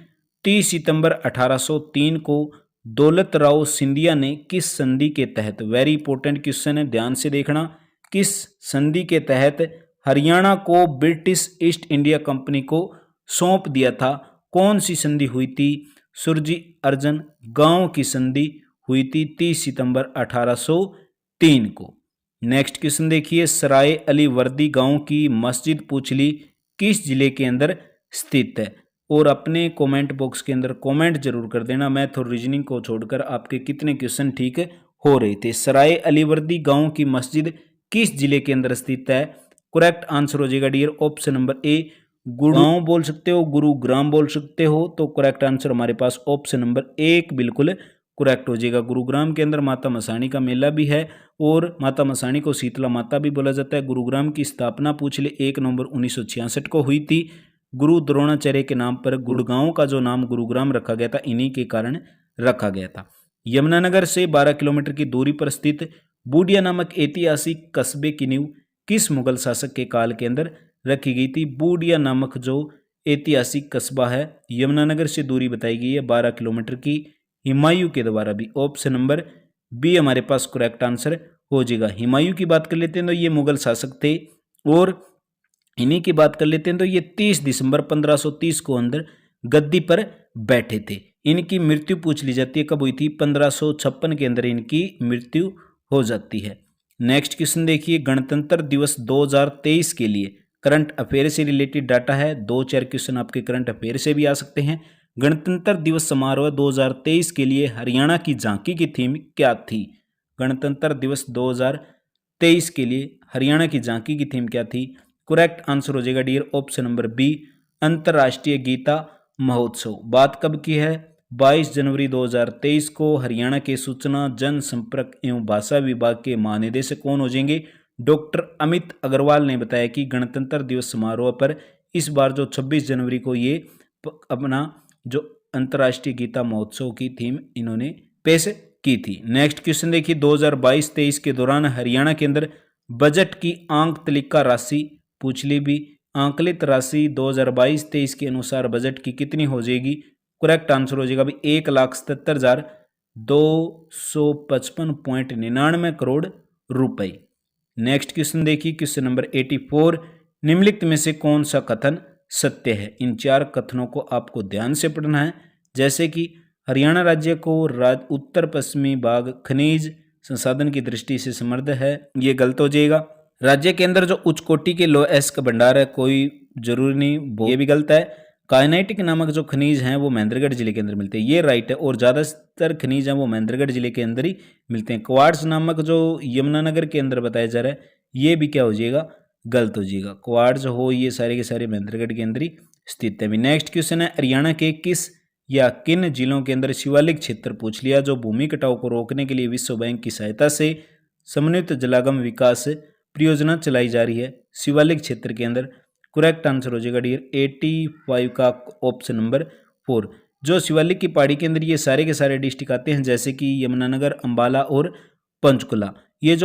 Speaker 1: 30 सितंबर 1803 को दौलत राव सिंधिया ने किस संधि के तहत, वेरी इंपॉर्टेंट क्वेश्चन है ध्यान से देखना, किस संधि के तहत हरियाणा को ब्रिटिश ईस्ट इंडिया कंपनी को सौंप दिया था। कौन सी संधि हुई थी, सुरजी अर्जन गांव की संधि हुई थी 30 सितंबर 1803 को। नेक्स्ट क्वेश्चन देखिए, सराय अली वर्दी गांव की मस्जिद पूछली किस जिले के अंदर स्थित है। और अपने कमेंट बॉक्स के अंदर कमेंट जरूर कर देना मैथ और रीजनिंग को छोड़कर आपके कितने क्वेश्चन ठीक हो रहे थे। सराय अली वर्दी गांव की मस्जिद किस जिले के अंदर स्थित है। करेक्ट आंसर हो जाएगा dear option number A, Gurgaon बोल सकते हो, गुरुग्राम बोल सकते हो। तो करेक्ट आंसर हमारे पास ऑप्शन नंबर 1 बिल्कुल करेक्ट हो जाएगा। गुरुग्राम के अंदर माता मसाणी का मेला भी है और माता मसाणी को शीतला माता भी बोला जाता है। गुरुग्राम की स्थापना पूछ ले 1 नवंबर 1966 को हुई थी। गुरु द्रोणाचार्य के नाम पर गुड़गांव का जो नाम गुरुग्राम रखा गया था इन्हीं के कारण रखा गया था। यमुनानगर से 12 किलोमीटर की दूरी पर स्थित बूडिया नामक ऐतिहासिक कस्बे की नींव किस मुगल शासक के काल के अंदर रखी गई थी। बूडिया नामक जो ऐतिहासिक कस्बा है यमुनानगर से दूरी बताई गई है 12 किलोमीटर की, हुमायूं के द्वारा भी। ऑप्शन नंबर बी हमारे पास करेक्ट आंसर हो जाएगा। हुमायूं की बात कर लेते हैं तो ये मुगल शासक थे और इन्हीं की बात कर लेते हैं तो ये 30 दिसंबर 1530 को अंदर गद्दी पर बैठे थे। इनकी मृत्यु पूछ ली जाती है कब हुई थी, 1556 के अंदर इनकी मृत्यु हो जाती है। नेक्स्ट क्वेश्चन देखिए, गणतंत्र दिवस 2023 के लिए करंट अफेयर से रिलेटेड डाटा है। 2-4 क्वेश्चन आपके करंट अफेयर से भी आ सकते हैं। गणतंत्र दिवस समारोह 2023 के लिए हरियाणा की झांकी की थीम क्या थी? गणतंत्र दिवस 2023 के लिए हरियाणा की झांकी की थीम क्या थी? करेक्ट आंसर हो जाएगा डियर ऑप्शन नंबर बी, अंतर्राष्ट्रीय गीता महोत्सव। बात कब की है? 22 जनवरी 2023 को हरियाणा के सूचना जनसंपर्क एवं भाषा विभाग के महानिदेशक कौन हो जाएंगे? डॉक्टर अमित अग्रवाल ने बताया कि गणतंत्र दिवस समारोह पर इस बार जो 26 जनवरी को ये अपना जो अंतर्राष्ट्रीय गीता महोत्सव की थीम इन्होंने पेश की थी। नेक्स्ट क्वेश्चन देखिए, 2022-23 के दौरान हरियाणा के अंदर बजट की आंक तालिका राशि पूछ ली भी। आंकलित राशि 2022-23 के अनुसार बजट की कितनी हो जाएगी? करेक्ट आंसर हो जाएगा भी 1,77,255.99 करोड़ रुपए। नेक्स्ट क्वेश्चन देखिए, क्वेश्चन नंबर 84, निम्नलिखित में से कौन सा कथन सत्य है? इन चार कथनों को आपको ध्यान से पढ़ना है। जैसे कि हरियाणा राज्य को उत्तर पश्चिमी भाग खनिज संसाधन की दृष्टि से समृद्ध है, ये गलत हो जाएगा। राज्य के अंदर जो उच्च कोटि के लौह अयस्क का भंडार है, कोई जरूरी नहीं, ये भी गलत है। काइनेटिक नामक जो खनिज हैं वो महेंद्रगढ़ जिले के अंदर मिलते हैं, ये राइट है। और ज्यादातर खनिज हैं वो महेंद्रगढ़ जिले के अंदर ही मिलते हैं। क्वार्ट्ज नामक जो यमुनानगर के अंदर बताया जा रहा है, ये भी क्या हो जाएगा? गलत हो जाएगा। क्वार्ट्ज हो ये सारे के सारे महेंद्रगढ़ के अंदर ही स्थित है। नेक्स्ट क्वेश्चन है, हरियाणा के किस या किन जिलों के अंदर शिवालिक क्षेत्र पूछ लिया जो भूमि कटाव को रोकने के लिए विश्व बैंक की सहायता से समन्वित जलागम विकास परियोजना चलाई जा रही है? शिवालिक क्षेत्र के अंदर करेक्ट आंसर हो जाएगा डियर 85 का ऑप्शन नंबर 4। जो शिवालिक की पहाड़ी के अंदर ये सारे के सारे डिस्ट्रिक्ट आते हैं, जैसे कि यमुनानगर, अंबाला और पंचकुला, ये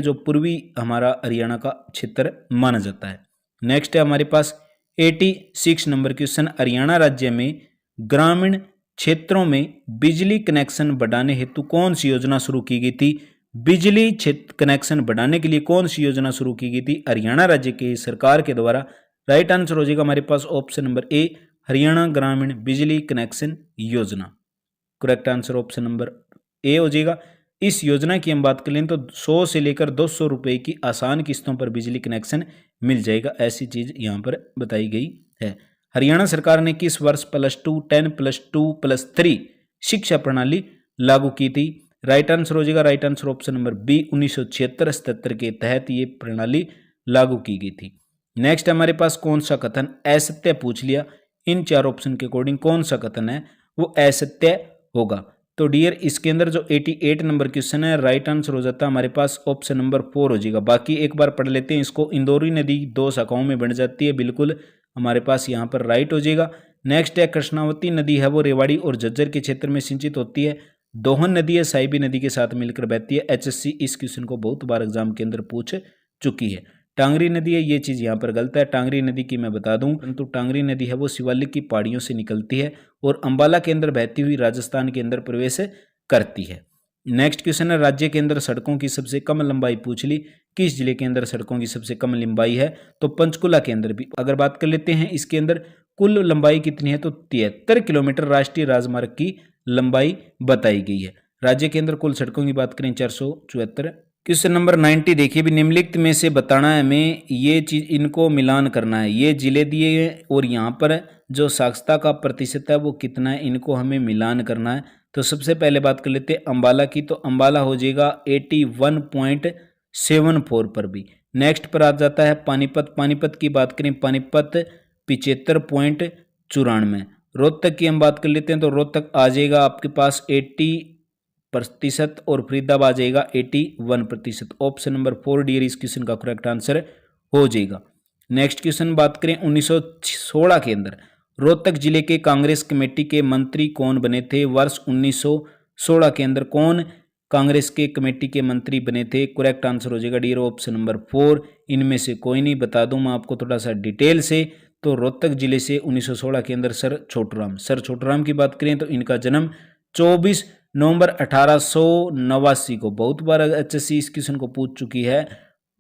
Speaker 1: जो पूर्वी हमारा हरियाणा का क्षेत्र माना जाता है। नेक्स्ट है हमारे पास 86 नंबर क्वेश्चन, हरियाणा राज्य में ग्रामीण क्षेत्रों में बिजली कनेक्शन बढ़ाने हेतु कौन सी योजना शुरू की गई थी? बिजली क्षेत्र कनेक्शन बढ़ाने के लिए कौन सी योजना शुरू की गई थी हरियाणा राज्य की सरकार के द्वारा? राइट आंसर हो जाएगा हमारे पास ऑप्शन नंबर ए, हरियाणा ग्रामीण बिजली कनेक्शन योजना। करेक्ट आंसर ऑप्शन नंबर ए हो जाएगा। इस योजना की हम बात करें तो 100 से लेकर 200 रुपए की आसान किस्तों पर बिजली कनेक्शन मिल जाएगा, ऐसी चीज यहाँ पर बताई गई है। हरियाणा सरकार ने किस वर्ष +2, 10, +2, +3 शिक्षा प्रणाली लागू की थी? राइट आंसर हो जाएगा, right answer option number B, 1976-77 के तहत ये प्रणाली लागू की गई थी। नेक्स्ट हमारे पास कौन सा कथन असत्य पूछ लिया? इन चार ऑप्शन के अकॉर्डिंग कौन सा कथन है वो असत्य होगा? तो डियर इसके अंदर जो 88 नंबर क्वेश्चन है, राइट आंसर हो जाता है हमारे पास ऑप्शन नंबर 4 हो जाएगा। बाकी एक बार पढ़ लेते हैं इसको। इंदौरी नदी 2 शाखाओं में बन जाती है, बिल्कुल हमारे पास यहाँ पर राइट हो जाएगा। नेक्स्ट है कृष्णावती नदी है वो रेवाड़ी और झज्जर के क्षेत्र में सिंचित होती है। दोहन नदी है साहिबी नदी के साथ मिलकर बहती है। एचएससी इस क्वेश्चन को बहुत बार एग्जाम के अंदर पूछ चुकी है। टांगरी नदी है, ये चीज यहाँ पर गलत है। टांगरी नदी की मैं बता दूं, परंतु टांगरी नदी है वो शिवालिक की पहाड़ियों से निकलती है और अंबाला के अंदर बहती हुई राजस्थान के अंदर प्रवेश करती है। नेक्स्ट क्वेश्चन है, राज्य के अंदर सड़कों की सबसे कम लंबाई पूछ ली। किस जिले के अंदर सड़कों की सबसे कम लंबाई है? तो पंचकुला के अंदर भी अगर बात कर लेते हैं, इसके अंदर कुल लंबाई कितनी है? तो 73 किलोमीटर राष्ट्रीय राजमार्ग की लंबाई बताई गई है। राज्य के अंदर कुल सड़कों की बात करें 474। क्वेश्चन नंबर 90 देखिए भी, निम्नलिखित में से बताना है हमें, ये चीज इनको मिलान करना है। ये जिले दिए हैं और यहाँ पर जो साक्षरता का प्रतिशत है वो कितना है, इनको हमें मिलान करना है। तो सबसे पहले बात कर लेते हैं अंबाला की, तो अंबाला हो जाएगा 81.74 पर भी। नेक्स्ट पर आ जाता है पानीपत। पानीपत की बात करें, पानीपत 75.94। रोहतक की हम बात कर लेते हैं तो रोहतक आ जाएगा आपके पास 80% और फरीदाबाद आ जाएगा 81%। ऑप्शन नंबर 4 डियर इस क्वेश्चन का करेक्ट आंसर हो जाएगा। नेक्स्ट क्वेश्चन बात करें 1916 के अंदर रोहतक जिले के कांग्रेस कमेटी के मंत्री कौन बने थे? वर्ष 1916 के अंदर कौन कांग्रेस के कमेटी के मंत्री बने थे? करेक्ट आंसर हो जाएगा डियर ऑप्शन नंबर 4। इनमें से कोई नहीं, बता दूं मैं आपको थोड़ा सा डिटेल से। तो रोहतक जिले से 1916 के अंदर सर छोटूराम की बात करें तो इनका जन्म 24 नवंबर 1889 को, बहुत बार एचएससी इस क्वेश्चन को पूछ चुकी है,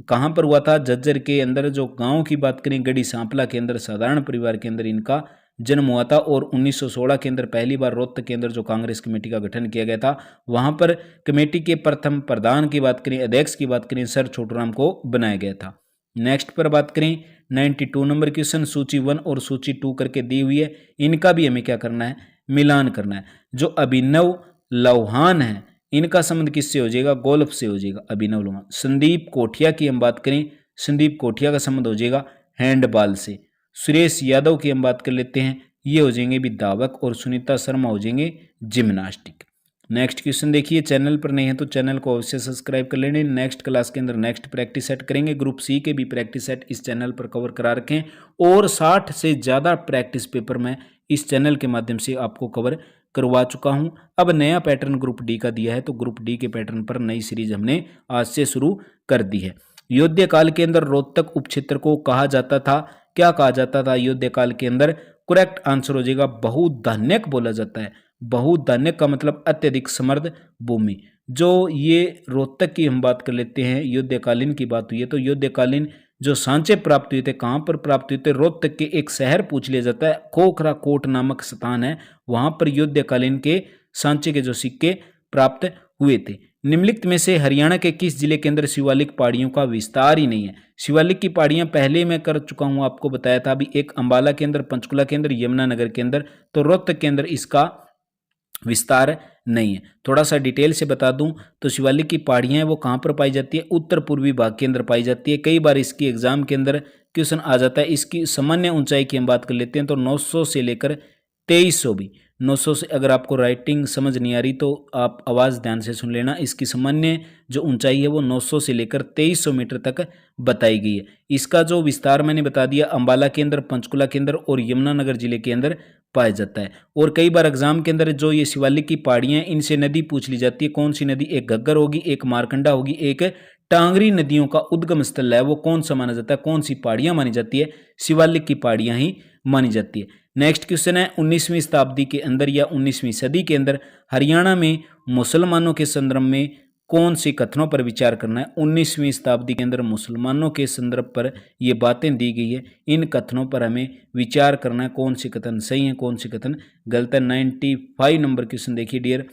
Speaker 1: कहाँ पर हुआ था? झज्जर के अंदर। जो गांव की बात करें गढ़ी सांपला के अंदर साधारण परिवार के अंदर इनका जन्म हुआ था। और 1916 के अंदर पहली बार रोहतक के अंदर जो कांग्रेस कमेटी का गठन किया गया था, वहां पर कमेटी के प्रथम प्रधान की बात करें, अध्यक्ष की बात करें, सर छोटूराम को बनाया गया था। नेक्स्ट पर बात करें 92 नंबर क्वेश्चन, सूची 1 और सूची 2 करके दी हुई है, इनका भी हमें क्या करना है, मिलान करना है। जो अभिनव लोहान है इनका संबंध किससे हो जाएगा, गोल्फ से हो जाएगा, अभिनव लोहान। संदीप कोठिया की हम बात करें, संदीप कोठिया का संबंध हो जाएगा हैंडबॉल से। सुरेश यादव की हम बात कर लेते हैं, ये हो जाएंगे भी धावक, और सुनीता शर्मा हो जाएंगे जिम्नास्टिक। नेक्स्ट क्वेश्चन देखिए, चैनल पर नहीं है तो चैनल को अवश्य सब्सक्राइब कर लेने। नेक्स्ट क्लास के अंदर नेक्स्ट प्रैक्टिस सेट करेंगे, ग्रुप सी के भी प्रैक्टिस सेट इस चैनल पर कवर करा रखें, और 60 से ज़्यादा प्रैक्टिस पेपर मैं इस चैनल के माध्यम से आपको कवर करवा चुका हूं। अब नया पैटर्न ग्रुप डी का दिया है, तो ग्रुप डी के पैटर्न पर नई सीरीज हमने आज से शुरू कर दी है। युद्ध काल के अंदर रोहतक उपक्षेत्र को कहा जाता था, क्या कहा जाता था युद्ध काल के अंदर? करेक्ट आंसर हो जाएगा बहुधान्यक बोला जाता है। बहुधान्यक का मतलब अत्यधिक समृद्ध भूमि। जो ये रोहतक की हम बात कर लेते हैं, युद्धकालीन की बात हुई है, तो युद्धकालीन जो सांचे प्राप्त हुए थे, कहाँ पर प्राप्त हुए थे? रोहतक के एक शहर पूछ लिया जाता है, खोखरा कोट नामक स्थान है, वहां पर युद्धकालीन के सांचे के जो सिक्के प्राप्त हुए थे। निम्नलिखित में से हरियाणा के किस जिले के अंदर शिवालिक पहाड़ियों का विस्तार ही नहीं है? शिवालिक की पहाड़ियां पहले मैं कर चुका हूं, आपको बताया था अभी, एक अंबाला के अंदर, पंचकुला के अंदर, यमुनानगर के अंदर, तो रोहतक के अंदर इसका विस्तार नहीं है। थोड़ा सा डिटेल से बता दूं तो शिवालिक की पहाड़ियां हैं वो कहाँ पर पाई जाती है? उत्तर पूर्वी भाग के अंदर पाई जाती है। कई बार इसकी एग्जाम के अंदर क्वेश्चन आ जाता है। इसकी सामान्य ऊंचाई की हम बात कर लेते हैं तो 900 से लेकर 2300 भी, 900 से, अगर आपको राइटिंग समझ नहीं आ रही तो आप आवाज़ ध्यान से सुन लेना, इसकी सामान्य जो ऊंचाई है वो 900 से लेकर 2300 मीटर तक बताई गई है। इसका जो विस्तार मैंने बता दिया, अंबाला के अंदर, पंचकुला के अंदर और यमुनानगर जिले के अंदर पाया जाता है। और कई बार एग्जाम के अंदर जो ये शिवालिक की पहाड़ियां, इनसे नदी पूछ ली जाती है, कौन सी नदी? एक घग्गर होगी, एक मारकंडा होगी, एक टांगरी नदियों का उद्गम स्थल है, वो कौन सा माना जाता है? कौन सी पहाड़ियां मानी जाती है? शिवालिक की पहाड़ियां ही मानी जाती है। नेक्स्ट क्वेश्चन है, 19वीं शताब्दी के अंदर या 19वीं सदी के अंदर हरियाणा में मुसलमानों के संदर्भ में कौन से कथनों पर विचार करना है? 19वीं शताब्दी के अंदर मुसलमानों के संदर्भ पर ये बातें दी गई है, इन कथनों पर हमें विचार करना है, कौन से कथन सही है, कौन से कथन गलत है। 95 नंबर क्वेश्चन देखिए डियर,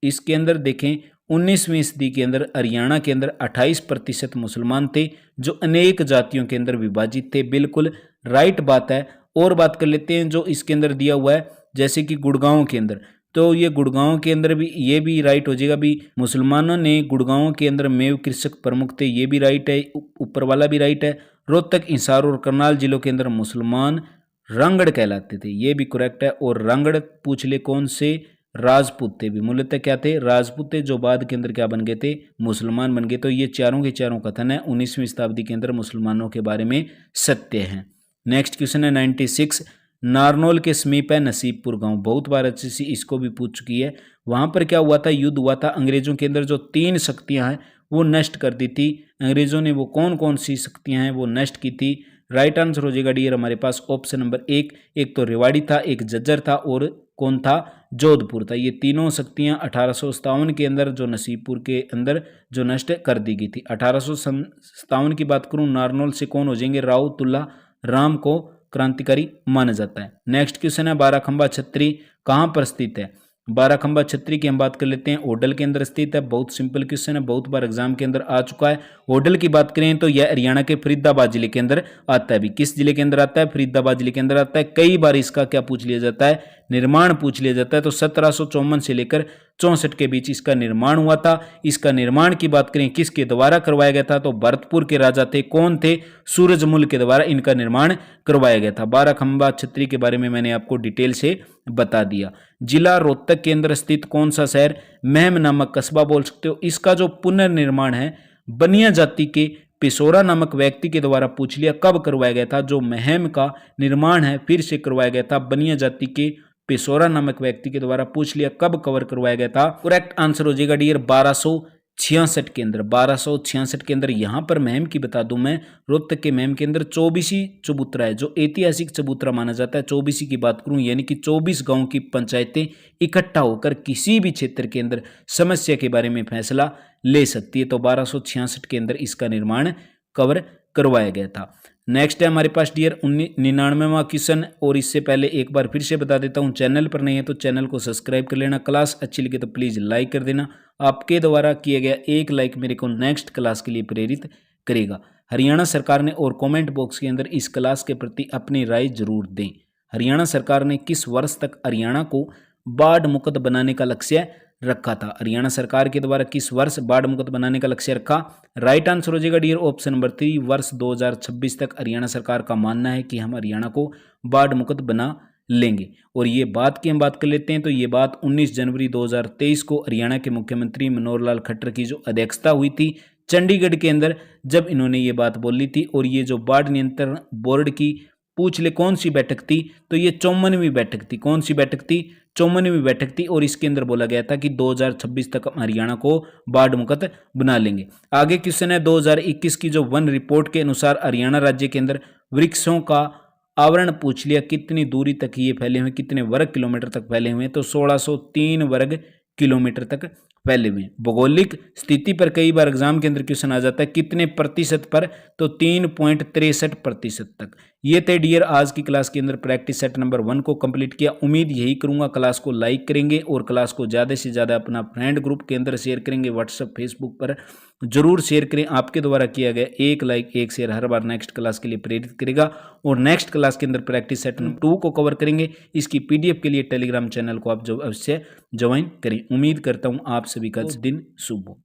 Speaker 1: इसके अंदर देखें 19वीं सदी के अंदर हरियाणा के अंदर 28% मुसलमान थे जो अनेक जातियों के अंदर विभाजित थे। बिल्कुल राइट बात है। और बात कर लेते हैं जो इसके अंदर दिया हुआ है, जैसे कि गुड़गांव के अंदर, तो ये गुड़गांव के अंदर भी, ये भी राइट हो जाएगा भी, मुसलमानों ने गुड़गांव के अंदर मेव कृषक प्रमुख थे, ये भी राइट है, ऊपर वाला भी राइट है। रोहतक, हिसार और करनाल जिलों के अंदर मुसलमान रांगड़ कहलाते थे, ये भी करेक्ट है। और रांगड़ पूछ ले कौन से? राजपूत थे भी, मूलतः क्या थे? राजपूत थे, जो बाद के अंदर क्या बन गए थे? मुसलमान बन गए। तो ये चारों के चारों कथन है 19वीं शताब्दी के अंदर मुसलमानों के बारे में सत्य हैं। नेक्स्ट क्वेश्चन है 96, नारनौल के समीप है नसीबपुर गांव, बहुत बार अच्छी सी इसको भी पूछ चुकी है। वहां पर क्या हुआ था? युद्ध हुआ था। अंग्रेजों के अंदर जो 3 शक्तियां हैं वो नष्ट कर दी थी अंग्रेजों ने। वो कौन कौन सी शक्तियां हैं वो नष्ट की थी? राइट आंसर हो जाएगा डियर हमारे पास ऑप्शन नंबर 1, एक तो रेवाड़ी था, एक जज्जर था, और कौन था? जोधपुर था। ये तीनों शक्तियां 1857 के अंदर जो नसीबपुर के अंदर जो नष्ट कर दी गई थी। 1857 की बात करूं, नारनौल से कौन हो जाएंगे? रावतुल्ला राम को क्रांतिकारी माना जाता है। नेक्स्ट क्वेश्चन है, बाराखंबा छत्री कहां पर स्थित है? बाराखंबा छत्री की हम बात कर लेते हैं, ओडल के अंदर स्थित है। बहुत सिंपल क्वेश्चन है, बहुत बार एग्जाम के अंदर आ चुका है। ओडल की बात करें तो यह हरियाणा के फरीदाबाद जिले के अंदर आता है। भी किस जिले के अंदर आता है? फरीदाबाद जिले के अंदर आता है। कई बार इसका क्या पूछ लिया जाता है? निर्माण पूछ लिया जाता है। तो 1754 से लेकर 64 के बीच इसका निर्माण हुआ था। इसका निर्माण की बात करें किसके द्वारा करवाया गया था? तो भरतपुर के राजा थे, कौन थे? सूरजमल के द्वारा इनका निर्माण करवाया गया था। बाराखंबा छत्री के बारे में मैंने आपको डिटेल से बता दिया। जिला रोहतक के अंदर स्थित कौन सा शहर? महम नामक कस्बा बोल सकते हो। इसका जो पुनर्निर्माण है बनिया जाति के पिसोरा नामक व्यक्ति के द्वारा पूछ लिया, कब करवाया गया था? जो महम का निर्माण है फिर से करवाया गया था बनिया जाति के पिसोरा नामक व्यक्ति के द्वारा। पूछ लिया कब कवर करवाया गया था? करेक्ट आंसर हो जाएगा डियर 1266 के अंदर। 1266 के अंदर। यहां पर महम की बता दूं मैं, रोहतक के महम के अंदर 24 चबूतरा है जो ऐतिहासिक चबूतरा माना जाता है। 24 की बात करूं यानी कि 24 गांव की पंचायतें इकट्ठा होकर किसी भी क्षेत्र के अंदर समस्या के बारे में फैसला ले सकती है। तो 1266 के अंदर इसका निर्माण कवर करवाया गया था। नेक्स्ट है हमारे पास डियर 99वां क्वेश्चन। और इससे पहले एक बार फिर से बता देता हूं, चैनल पर नहीं है तो चैनल को सब्सक्राइब कर लेना। क्लास अच्छी लगे तो प्लीज़ लाइक कर देना। आपके द्वारा किया गया एक लाइक मेरे को नेक्स्ट क्लास के लिए प्रेरित करेगा। हरियाणा सरकार ने, और कमेंट बॉक्स के अंदर इस क्लास के प्रति अपनी राय जरूर दें। हरियाणा सरकार ने किस वर्ष तक हरियाणा को बाढ़ मुक्त बनाने का लक्ष्य रखा था? हरियाणा सरकार के द्वारा किस वर्ष बाढ़ मुक्त बनाने का लक्ष्य रखा? राइट आंसर हो जाएगा डियर ऑप्शन नंबर 3, वर्ष 2026 तक हरियाणा सरकार का मानना है कि हम हरियाणा को बाढ़ मुक्त बना लेंगे। और ये बात की हम बात कर लेते हैं, तो ये बात 19 जनवरी 2023 को हरियाणा के मुख्यमंत्री मनोहर लाल खट्टर की जो अध्यक्षता हुई थी चंडीगढ़ के अंदर, जब इन्होंने ये बात बोली थी। और ये जो बाढ़ नियंत्रण बोर्ड की पूछ ले कौन सी बैठक थी, तो ये 54वीं बैठक थी। कौन सी बैठक थी? 54वीं बैठक थी। और इसके अंदर बोला गया था कि 2026 तक हम हरियाणा को बाढ़ मुक्त बना लेंगे। आगे क्वेश्चन है 2021 की जो वन रिपोर्ट के अनुसार हरियाणा राज्य के अंदर वृक्षों का आवरण पूछ लिया, कितनी दूरी तक ये फैले हुए, कितने वर्ग किलोमीटर तक फैले हुए हैं? तो 1603 वर्ग किलोमीटर तक फैले हुए हैं। भौगोलिक स्थिति पर कई बार एग्जाम के अंदर क्वेश्चन आ जाता है, कितने प्रतिशत पर? तो 3.63% तक। ये थे डियर आज की क्लास के अंदर प्रैक्टिस सेट नंबर 1 को कंप्लीट किया। उम्मीद यही करूंगा क्लास को लाइक करेंगे और क्लास को ज़्यादा से ज़्यादा अपना फ्रेंड ग्रुप के अंदर शेयर करेंगे, व्हाट्सएप फेसबुक पर जरूर शेयर करें। आपके द्वारा किया गया एक लाइक एक शेयर हर बार नेक्स्ट क्लास के लिए प्रेरित करेगा। और नेक्स्ट क्लास के अंदर प्रैक्टिस सेट नंबर 2 को कवर करेंगे। इसकी पीडीएफ के लिए टेलीग्राम चैनल को आप जो अवश्य ज्वाइन करें। उम्मीद करता हूँ आप सभी का दिन शुभ हो।